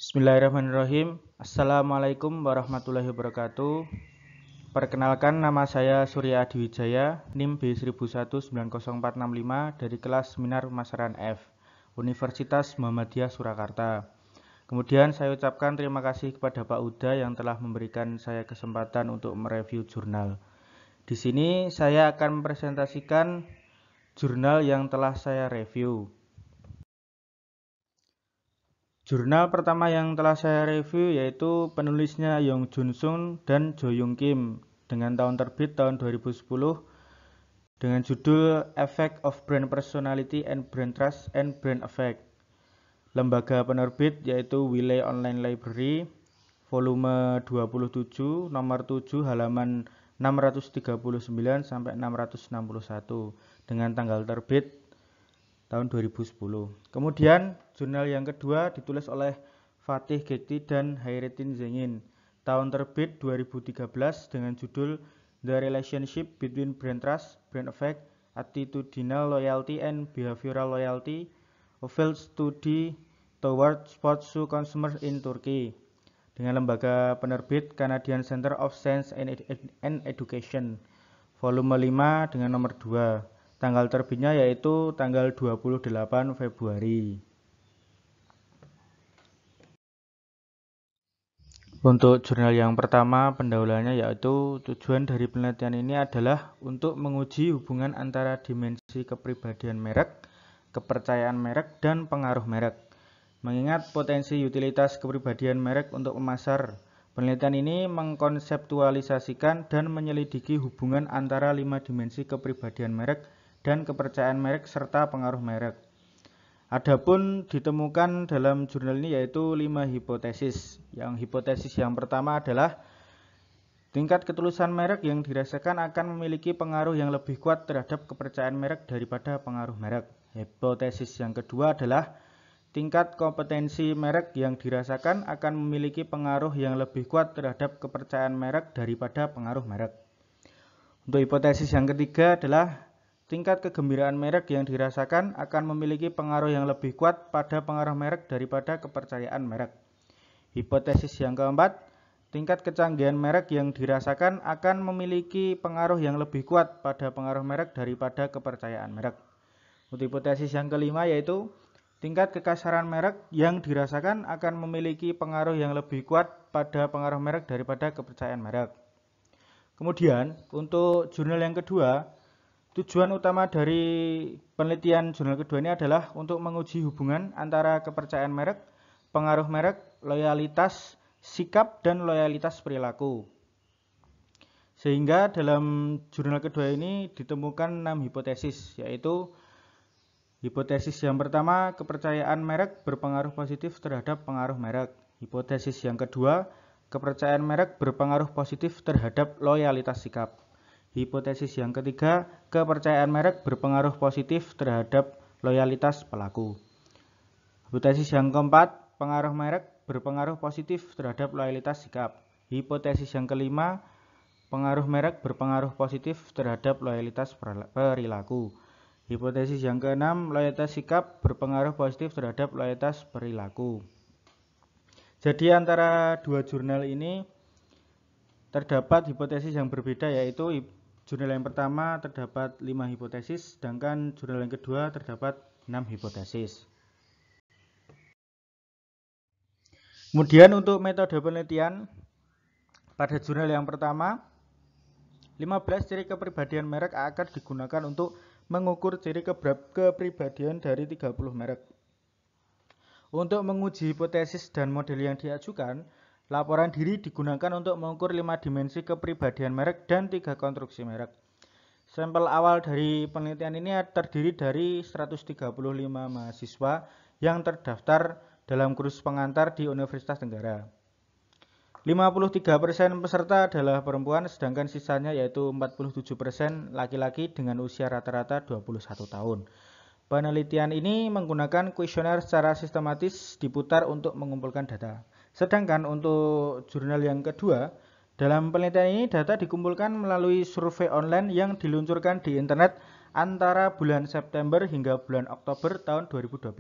Bismillahirrahmanirrahim. Assalamualaikum warahmatullahi wabarakatuh. Perkenalkan, nama saya Surya Adiwijaya, NIM B1190465 dari kelas Seminar Pemasaran F, Universitas Muhammadiyah Surakarta. Kemudian saya ucapkan terima kasih kepada Pak Uda yang telah memberikan saya kesempatan untuk mereview jurnal. Di sini saya akan mempresentasikan jurnal yang telah saya review. Jurnal pertama yang telah saya review yaitu penulisnya Yong Jun Sung dan Jo Young Kim dengan tahun terbit tahun 2010 dengan judul Effect of Brand Personality and Brand Trust and Brand Effect. Lembaga penerbit yaitu Wiley Online Library, volume 27, nomor 7, halaman 639 sampai 661 dengan tanggal terbit tahun 2010. Kemudian jurnal yang kedua ditulis oleh Fatih Gekti dan Hayrettin Zengin, tahun terbit 2013 dengan judul The Relationship Between Brand Trust, Brand Effect, Attitudinal Loyalty and Behavioral Loyalty, a Field Study Toward Sports Shoe Consumers in Turkey, dengan lembaga penerbit Canadian Center of Science and Education, volume 5 dengan nomor 2. Tanggal terbitnya yaitu tanggal 28 Februari. Untuk jurnal yang pertama, pendahuluannya yaitu tujuan dari penelitian ini adalah untuk menguji hubungan antara dimensi kepribadian merek, kepercayaan merek, dan pengaruh merek. Mengingat potensi utilitas kepribadian merek untuk memasar, penelitian ini mengkonseptualisasikan dan menyelidiki hubungan antara 5 dimensi kepribadian merek dan kepercayaan merek serta pengaruh merek. Adapun ditemukan dalam jurnal ini yaitu 5 hipotesis. Yang hipotesis yang pertama adalah tingkat ketulusan merek yang dirasakan akan memiliki pengaruh yang lebih kuat terhadap kepercayaan merek daripada pengaruh merek. Hipotesis yang kedua adalah tingkat kompetensi merek yang dirasakan akan memiliki pengaruh yang lebih kuat terhadap kepercayaan merek daripada pengaruh merek. Untuk hipotesis yang ketiga adalah tingkat kegembiraan merek yang dirasakan akan memiliki pengaruh yang lebih kuat pada pengaruh merek daripada kepercayaan merek. Hipotesis yang keempat, tingkat kecanggihan merek yang dirasakan akan memiliki pengaruh yang lebih kuat pada pengaruh merek daripada kepercayaan merek. Untuk hipotesis yang kelima yaitu tingkat kekasaran merek yang dirasakan akan memiliki pengaruh yang lebih kuat pada pengaruh merek daripada kepercayaan merek. Kemudian untuk jurnal yang kedua, tujuan utama dari penelitian jurnal kedua ini adalah untuk menguji hubungan antara kepercayaan merek, pengaruh merek, loyalitas sikap, dan loyalitas perilaku. Sehingga dalam jurnal kedua ini ditemukan 6 hipotesis, yaitu hipotesis yang pertama, kepercayaan merek berpengaruh positif terhadap pengaruh merek. Hipotesis yang kedua, kepercayaan merek berpengaruh positif terhadap loyalitas sikap. Hipotesis yang ketiga, kepercayaan merek berpengaruh positif terhadap loyalitas pelaku. Hipotesis yang keempat, pengaruh merek berpengaruh positif terhadap loyalitas sikap. Hipotesis yang kelima, pengaruh merek berpengaruh positif terhadap loyalitas perilaku. Hipotesis yang keenam, loyalitas sikap berpengaruh positif terhadap loyalitas perilaku. Jadi antara dua jurnal ini terdapat hipotesis yang berbeda, yaitu jurnal yang pertama terdapat 5 hipotesis, sedangkan jurnal yang kedua terdapat 6 hipotesis. Kemudian untuk metode penelitian, pada jurnal yang pertama, 15 ciri kepribadian merek akan digunakan untuk mengukur ciri kepribadian dari 30 merek. Untuk menguji hipotesis dan model yang diajukan, laporan diri digunakan untuk mengukur 5 dimensi kepribadian merek dan 3 konstruksi merek. Sampel awal dari penelitian ini terdiri dari 135 mahasiswa yang terdaftar dalam kursus pengantar di Universitas Tenggara. 53% peserta adalah perempuan, sedangkan sisanya yaitu 47% laki-laki dengan usia rata-rata 21 tahun. Penelitian ini menggunakan kuesioner secara sistematis diputar untuk mengumpulkan data. Sedangkan untuk jurnal yang kedua, dalam penelitian ini data dikumpulkan melalui survei online yang diluncurkan di internet antara bulan September hingga bulan Oktober tahun 2012.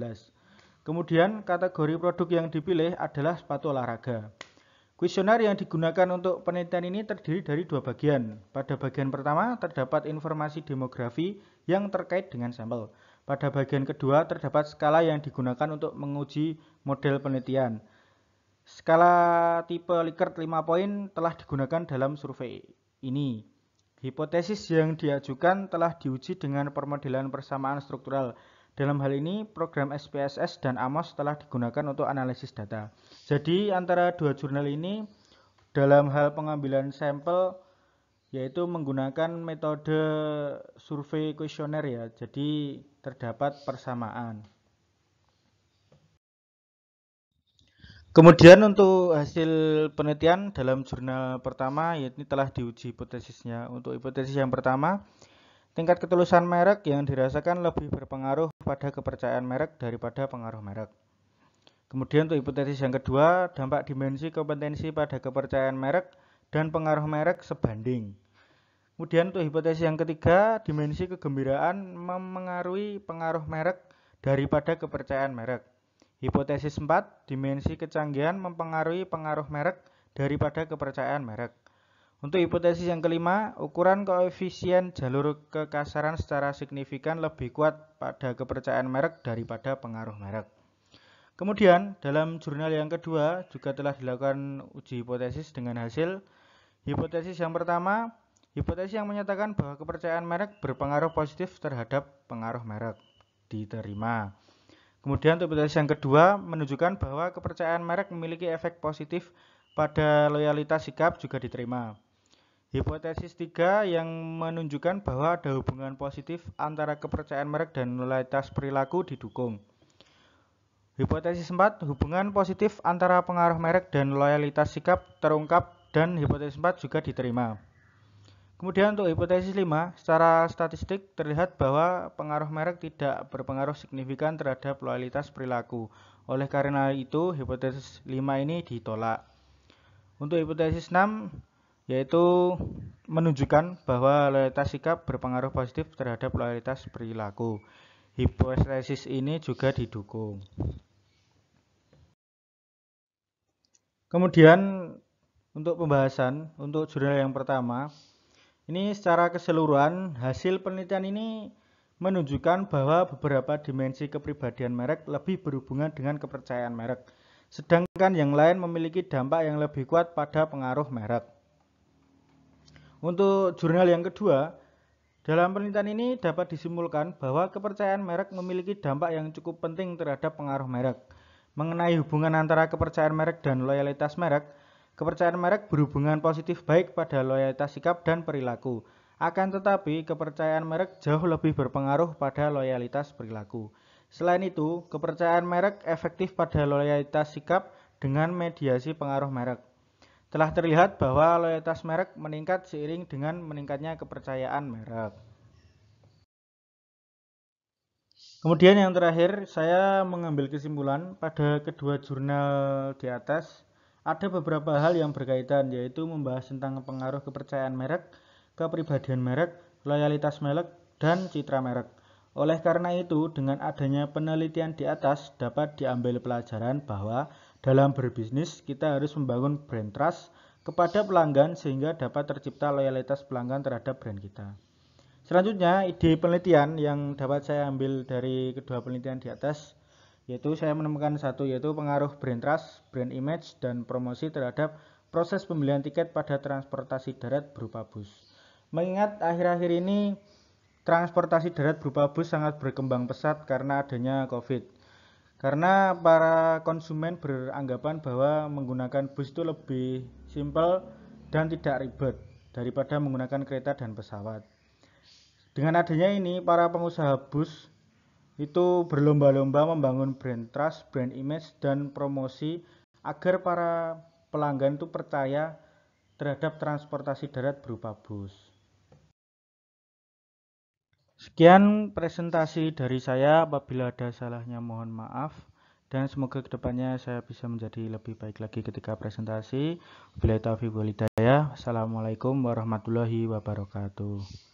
Kemudian kategori produk yang dipilih adalah sepatu olahraga. Kuesioner yang digunakan untuk penelitian ini terdiri dari dua bagian. Pada bagian pertama terdapat informasi demografi yang terkait dengan sampel. Pada bagian kedua terdapat skala yang digunakan untuk menguji model penelitian. Skala tipe Likert 5 poin telah digunakan dalam survei ini. Hipotesis yang diajukan telah diuji dengan permodelan persamaan struktural. Dalam hal ini, program SPSS dan AMOS telah digunakan untuk analisis data. Jadi, antara dua jurnal ini, dalam hal pengambilan sampel, yaitu menggunakan metode survei kuesioner ya. Jadi, terdapat persamaan. Kemudian untuk hasil penelitian dalam jurnal pertama, yaitu telah diuji hipotesisnya. Untuk hipotesis yang pertama, tingkat ketulusan merek yang dirasakan lebih berpengaruh pada kepercayaan merek daripada pengaruh merek. Kemudian untuk hipotesis yang kedua, dampak dimensi kompetensi pada kepercayaan merek dan pengaruh merek sebanding. Kemudian untuk hipotesis yang ketiga, dimensi kegembiraan memengaruhi pengaruh merek daripada kepercayaan merek. Hipotesis 4, dimensi kecanggihan mempengaruhi pengaruh merek daripada kepercayaan merek. Untuk hipotesis yang kelima, ukuran koefisien jalur kekasaran secara signifikan lebih kuat pada kepercayaan merek daripada pengaruh merek. Kemudian, dalam jurnal yang kedua juga telah dilakukan uji hipotesis dengan hasil hipotesis yang pertama, hipotesis yang menyatakan bahwa kepercayaan merek berpengaruh positif terhadap pengaruh merek diterima. Kemudian untuk hipotesis yang kedua menunjukkan bahwa kepercayaan merek memiliki efek positif pada loyalitas sikap juga diterima. Hipotesis 3 yang menunjukkan bahwa ada hubungan positif antara kepercayaan merek dan loyalitas perilaku didukung. Hipotesis 4, hubungan positif antara pengaruh merek dan loyalitas sikap terungkap dan hipotesis 4 juga diterima. Kemudian untuk hipotesis 5, secara statistik terlihat bahwa pengaruh merek tidak berpengaruh signifikan terhadap loyalitas perilaku. Oleh karena itu, hipotesis 5 ini ditolak. Untuk hipotesis 6, yaitu menunjukkan bahwa loyalitas sikap berpengaruh positif terhadap loyalitas perilaku. Hipotesis ini juga didukung. Kemudian untuk pembahasan, untuk jurnal yang pertama, ini secara keseluruhan hasil penelitian ini menunjukkan bahwa beberapa dimensi kepribadian merek lebih berhubungan dengan kepercayaan merek, sedangkan yang lain memiliki dampak yang lebih kuat pada pengaruh merek. Untuk jurnal yang kedua, dalam penelitian ini dapat disimpulkan bahwa kepercayaan merek memiliki dampak yang cukup penting terhadap pengaruh merek. Mengenai hubungan antara kepercayaan merek dan loyalitas merek, kepercayaan merek berhubungan positif baik pada loyalitas sikap dan perilaku. Akan tetapi, kepercayaan merek jauh lebih berpengaruh pada loyalitas perilaku. Selain itu, kepercayaan merek efektif pada loyalitas sikap dengan mediasi pengaruh merek. Telah terlihat bahwa loyalitas merek meningkat seiring dengan meningkatnya kepercayaan merek. Kemudian yang terakhir, saya mengambil kesimpulan pada kedua jurnal di atas, ada beberapa hal yang berkaitan, yaitu membahas tentang pengaruh kepercayaan merek, kepribadian merek, loyalitas merek, dan citra merek. Oleh karena itu, dengan adanya penelitian di atas, dapat diambil pelajaran bahwa dalam berbisnis, kita harus membangun brand trust kepada pelanggan sehingga dapat tercipta loyalitas pelanggan terhadap brand kita. Selanjutnya, ide penelitian yang dapat saya ambil dari kedua penelitian di atas, yaitu saya menemukan satu, yaitu pengaruh brand trust, brand image, dan promosi terhadap proses pembelian tiket pada transportasi darat berupa bus. Mengingat akhir-akhir ini transportasi darat berupa bus sangat berkembang pesat karena adanya COVID. Karena para konsumen beranggapan bahwa menggunakan bus itu lebih simpel dan tidak ribet daripada menggunakan kereta dan pesawat. Dengan adanya ini, para pengusaha bus itu berlomba-lomba membangun brand trust, brand image, dan promosi agar para pelanggan itu percaya terhadap transportasi darat berupa bus. Sekian presentasi dari saya, apabila ada salahnya mohon maaf, dan semoga kedepannya saya bisa menjadi lebih baik lagi ketika presentasi. Wabillahi taufiq wal hidayah. Assalamualaikum warahmatullahi wabarakatuh.